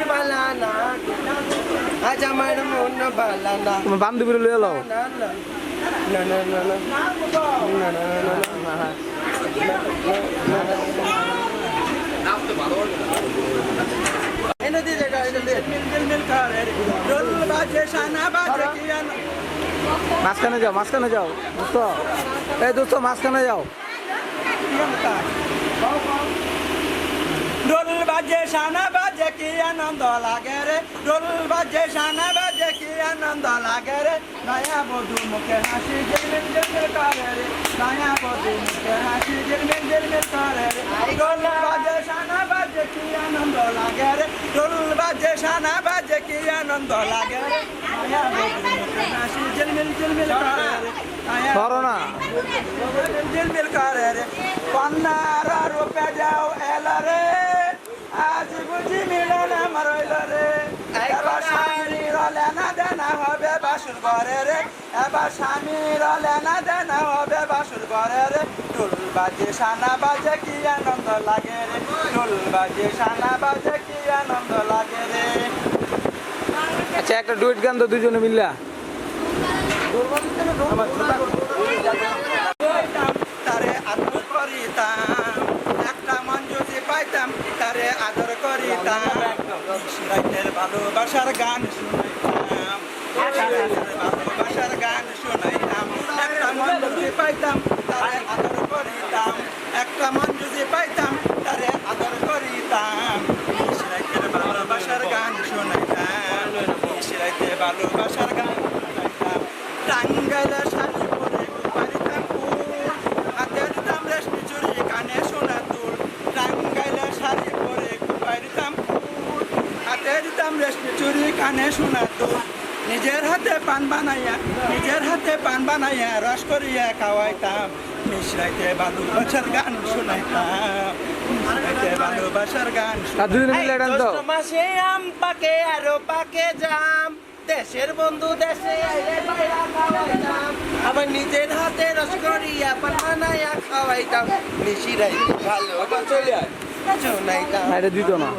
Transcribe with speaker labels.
Speaker 1: বালানা আজ আমার মন বালানা
Speaker 2: তোমার বান্ধবীর লয়ে এলো
Speaker 1: না না না না না না না না না এনে দিয়ে জায়গা এনে দিয়ে মিল করে ঢোল বাজে শানা বাজে কি
Speaker 2: মাঝখানে যাও দোস্ত এই দোস্ত মাঝখানে যাও
Speaker 1: ঢোল বাজে শানা বাজে কি আনন্দ লাগে রে ঢোল বাজে শানা বাজে কি আনন্দ লাগে রে নয়া বধু মুখে হাসি ঝিলমিল ঝিলমিল করে রে নয়া বধু মুখে হাসি ঝিলমিল ঝিলমিল করে রে ঢোল বাজে শানা বাজে কি আনন্দ লাগে রে ঢোল বাজে শানা বাজে কি আনন্দ লাগে রে নয়া বধু মুখে হাসি ঝিলমিল ঝিলমিল করে রে
Speaker 2: করো না
Speaker 1: ঝিলমিল করে রে পন্নার রূপে যাও এলা রে আজ বুঝি মিলন আমার হইল রে এবার স্বামীর লেনা দেনা হবে বাসুর ঘরে রে এবার স্বামীর লেনা দেনা হবে বাসুর ঘরে রে ঢোল বাজে শানা বাজে কি আনন্দ লাগে রে ঢোল বাজে শানা বাজে কি আনন্দ লাগে রে
Speaker 2: আচ্ছা একটা ডুয়েট গান তো দুজনে মিললা
Speaker 1: তারে আদর করিতাম একটা মন যদি পাইতাম তারে আদর করিতাম রাইতের ভালোবাসার গান শুনাইতাম ভালোবাসার গান শুনাইতাম একটা মন যদি পাইতাম তারে আদর করিতাম একটা মন যদি পাইতাম তারে আদর করিতাম রাইতের ভালোবাসার গান শুনাইতাম রাইতে ভালোবাসার গান শুনাইতাম টাঙ্গাইলে শাড়ি পরে পারিতাম ফুল হাতে দিতাম রেশমি চুড়ি কানে সোনা দুল টাঙ্গাইলে শাড়ি পরে পারিতাম ফুল হাতে দিতাম রেশমি চুড়ি কানে সোনা দুল নিজের হাতে পান বানাইয়া রস করিয়া খাওয়াইতাম মিশরাইতে ভালোবাসার গান শুনাইতাম মিশরাইতে ভালোবাসার গান
Speaker 2: আর দুজনে মিলে গান তো
Speaker 1: মাসে আম পাকে আরো পাকে জাম দেশের বন্ধু দেশে আইলে বাইরা খাওয়াইতাম আবার নিজের হাতে রস করিয়া পান বানাইয়া খাওয়াইতাম মিশরাইতে ভালোবাসার গান শুনাইতাম
Speaker 2: এটা দিত না